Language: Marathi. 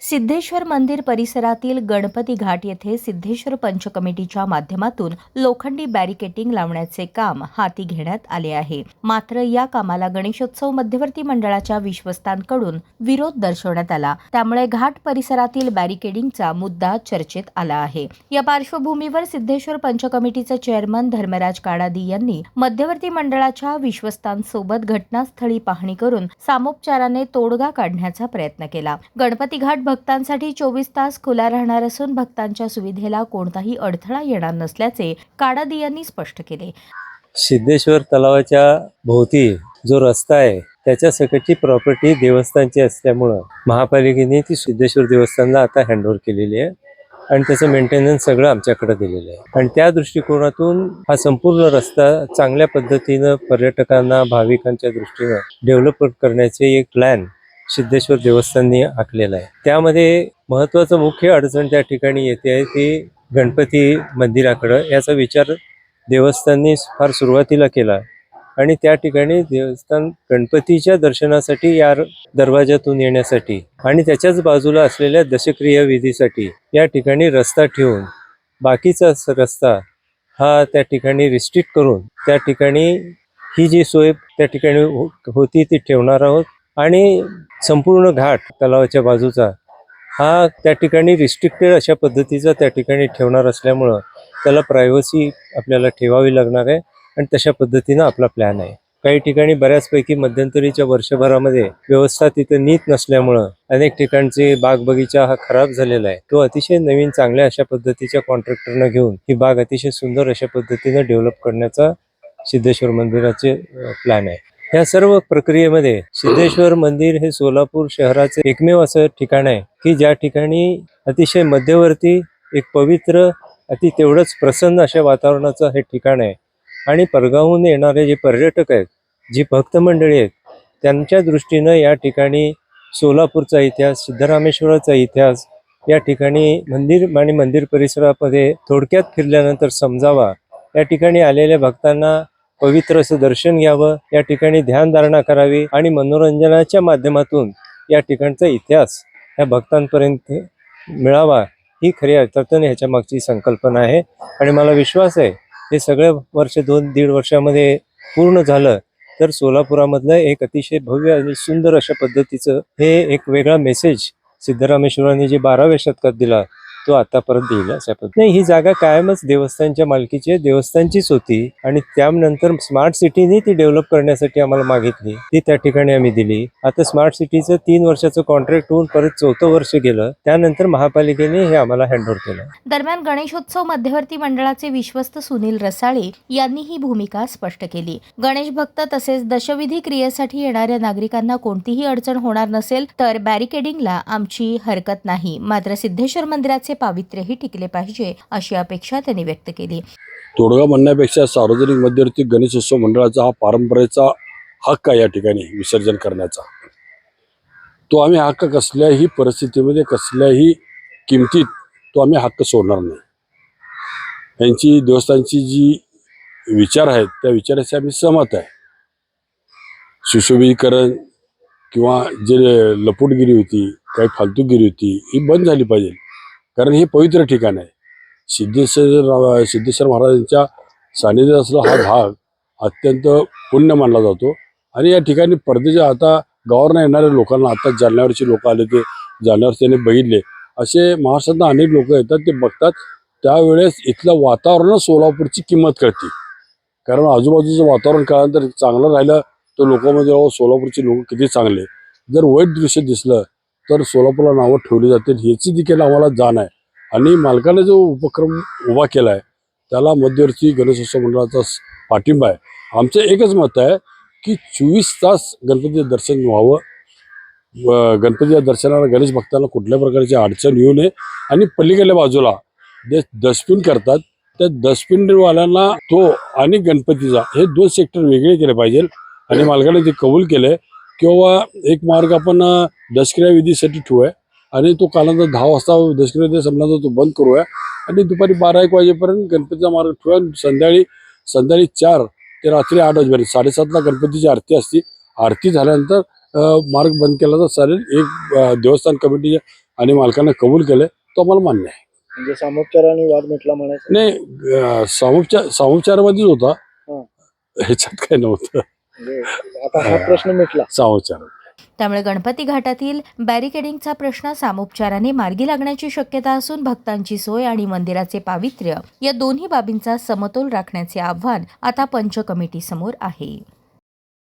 सिद्धेश्वर मंदिर परिसरातील गणपती घाट येथे सिद्धेश्वर पंचकमिटीच्या माध्यमातून लोखंडी बॅरिकेटिंग लावण्याचे काम हाती घेण्यात आले आहे. मात्र या कामाला गणेशोत्सव मध्यवर्ती मंडळाच्या विश्वस्तांकडून विरोध दर्शवण्यात आला. त्यामुळे घाट परिसरातील बॅरिकेडिंगचा मुद्दा चर्चेत आला आहे. या पार्श्वभूमीवर सिद्धेश्वर पंचकमिटीचे चेअरमन धर्मराज काडादी यांनी मध्यवर्ती मंडळाच्या विश्वस्तांसोबत घटनास्थळी पाहणी करून सामोपचाराने तोडगा काढण्याचा प्रयत्न केला. गणपती घाट भक्तांसाठी 24 तास खुला राहणार असून भक्तांच्या सुविधेला कोणताही अडथळा येणार नसल्याचे काडादी यांनी स्पष्ट केले. सिद्धेश्वर तलावाच्या भोवती जो रस्ता आहे त्याच्या सकटची प्रॉपर्टी देवस्थानची असल्यामुळे महापालिकेने ती सिद्धेश्वर देवस्थानला आता हँडओव्हर केलेली आहे आणि त्याचं मेंटेनन्स सगळं आमच्याकडे दिलेलं आहे. आणि त्या दृष्टिकोनातून हा संपूर्ण रस्ता चांगल्या पद्धतीनं पर्यटकांना भाविकांच्या दृष्टीनं डेव्हलप करण्याचे एक प्लॅन सिद्धेश्वर देवस्थाननी आखलेला आहे. त्यामध्ये महत्त्वाचं मुख्य अडचण त्या ठिकाणी येते आहे ती गणपती मंदिराकडं. याचा विचार देवस्थाननी फार सुरुवातीला केला आणि त्या ठिकाणी देवस्थान गणपतीच्या दर्शनासाठी या दरवाजातून येण्यासाठी आणि त्याच्याच बाजूला असलेल्या दशक्रिया विधीसाठी या ठिकाणी रस्ता ठेवून बाकीचा रस्ता हा त्या ठिकाणी रिस्ट्रिक्ट करून त्या ठिकाणी ही जी सोय त्या ठिकाणी होती ती ठेवणार आहोत. आणि संपूर्ण घाट तलावाच्या बाजूचा हा त्या ठिकाणी रिस्ट्रिक्टेड अशा पद्धतीचा त्या ठिकाणी ठेवणार असल्यामुळं त्याला प्रायव्हसी आपल्याला ठेवावी लागणार आहे आणि तशा पद्धतीनं आपला प्लॅन आहे. काही ठिकाणी बऱ्याचपैकी मध्यंतरीच्या वर्षभरामध्ये व्यवस्था तिथं नीट नसल्यामुळं अनेक ठिकाणचे बाग बगीचा हा खराब झालेला आहे. तो अतिशय नवीन चांगल्या अशा पद्धतीच्या कॉन्ट्रॅक्टरनं घेऊन ही बाग अतिशय सुंदर अशा पद्धतीनं डेव्हलप करण्याचा सिद्धेश्वर मंदिराचे प्लॅन आहे. या सर्व प्रक्रियेमध्ये सिद्धेश्वर मंदिर हे सोलापूर शहराचे एकमेव असं ठिकाण आहे की ज्या ठिकाणी अतिशय मध्यवर्ती एक पवित्र अति तेवढंच प्रसन्न अशा वातावरणाचं हे ठिकाण आहे. आणि परगावहून येणारे जे पर्यटक आहेत, जी भक्त मंडळी आहेत, त्यांच्या दृष्टीनं या ठिकाणी सोलापूरचा इतिहास, सिद्धरामेश्वराचा इतिहास या ठिकाणी मंदिर आणि मंदिर परिसरामध्ये थोडक्यात फिरल्यानंतर समजावा. या ठिकाणी आलेल्या भक्तांना पवित्र असं दर्शन घ्यावं, या ठिकाणी ध्यानधारणा करावी आणि मनोरंजनाच्या माध्यमातून या ठिकाणचा इतिहास या भक्तांपर्यंत मिळावा ही खऱ्या अर्थानं ह्याच्या मागची संकल्पना आहे. आणि मला विश्वास आहे हे सगळं वर्ष 2-1.5 वर्षामध्ये पूर्ण झालं तर सोलापुरामधलं एक अतिशय भव्य आणि सुंदर अशा पद्धतीचं हे एक वेगळा मेसेज सिद्धरामेश्वरांनी जे 12व्या शतकात दिला तो आता परत देईल अशा पद्धतीने. ही जागा कायमच देवस्थानच्या मालकीची आहे, देवस्थानची होती आणि त्यानंतर स्मार्ट सिटीने ती डेव्हलप करण्यासाठी आम्हाला मागितली, ती त्या ठिकाणी आम्ही दिली. आता स्मार्ट सिटीचं 3 वर्षाचं कॉन्ट्रॅक्ट होऊन परत 4थं वर्ष गेलं, त्यानंतर महापालिकेने हे आम्हाला हँडओव्हर केलं. दरम्यान गणेशोत्सव मध्यवर्ती मंडळाचे विश्वस्त सुनील रसाळे यांनी ही भूमिका स्पष्ट केली. गणेश भक्त तसेच दशविधी क्रियेसाठी येणाऱ्या नागरिकांना कोणतीही अडचण होणार नसेल तर बॅरिकेडिंगला आमची हरकत नाही. मात्र सिद्धेश्वर मंदिराचे पावित्र्यही टिकले पाहिजे अशी अपेक्षा त्यांनी व्यक्त केली. तोडगा म्हणण्यापेक्षा सार्वजनिक मध्यवर्ती गणेशोत्सव मंडळाचा हा परंपरेचा हक्क आहे या ठिकाणी विसर्जन करण्याचा. तो आम्ही हक्क कसल्याही परिस्थितीमध्ये कसल्याही किमतीत तो आम्ही हक्क सोडणार नाही. यांची देवस्थानची जी विचार आहेत त्या विचाराशी आम्ही सहमत आहे. सुशोभीकरण किंवा जे लपूटगिरी होती, काही फालतूगिरी होती ही बंद झाली पाहिजे. कारण हे पवित्र ठिकाण आहे. सिद्धेश्वर महाराजांच्या सानिध्यात असलेला हा भाग अत्यंत पुण्य मानला जातो. आणि या ठिकाणी परदेशात आता गावावरनं येणाऱ्या लोकांना, आता जालन्यावरचे लोक आले ते जालन्यावर त्यांनी बघितले, असे महाराष्ट्रातनं अनेक लोक येतात, ते बघतात. त्यावेळेस इथलं वातावरण सोलापूरची किंमत कळते. कारण आजूबाजूचं वातावरण कळल्यानंतर चांगलं राहिलं तर लोकांमध्ये सोलापूरचे लोक किती चांगले. जर वाईट दृश्य दिसलं तर सोलापूरला नावं ठेवली जातील ह्याची देखील आम्हाला जाण आहे. आणि मालकाने जो उपक्रम उभा केला आहे त्याला मध्यवर्ती गणेशोत्सव मंडळाचा पाठिंबा आहे. आमचं एकच मत आहे की 24 तास गणपतीचं दर्शन व्हावं. गणपतीच्या दर्शनाला गणेश भक्तांना कुठल्या प्रकारची अडचण येऊ नये. आणि पलीकडल्या बाजूला जे डस्टबिन करतात त्या डस्टबिनवाल्यांना तो आणि गणपतीचा हे 2 सेक्टर वेगळे केले पाहिजे. आणि मालकाने ते कबूल केले किंवा एक मार्ग आपण दशक्रिया विधीसाठी ठेवूया आणि तो कालांतर 10 वाजता दशक्रिया संपल्यानंतर तो बंद करूया आणि दुपारी 12-1 वाजेपर्यंत गणपतीचा मार्ग ठेवूया. संध्याकाळी 4 ते रात्री 8 वाजेपर्यंत 7:30ला गणपतीची आरती असते. आरती झाल्यानंतर मार्ग बंद केला तर चालेल. एक देवस्थान कमिटीच्या आणि मालकांना कबूल केलंय तो आम्हाला मान्य आहे. म्हणजे सामोपचाराने वाद मिटला म्हणायचं. नाही सामोपचारामध्येच होता, हा. ह्याच्यात काय नव्हतं. म्हणजे आता हा प्रश्न मिटला. सामोपचार. त्यामुळे गणपती घाटातील बॅरिकेडिंगचा प्रश्न सामोपचाराने मार्गी लागण्याची शक्यता असून भक्तांची सोय आणि मंदिराचे पावित्र्य या दोन्ही बाबींचा समतोल राखण्याचे आव्हान आता पंच कमिटीसमोर आहे.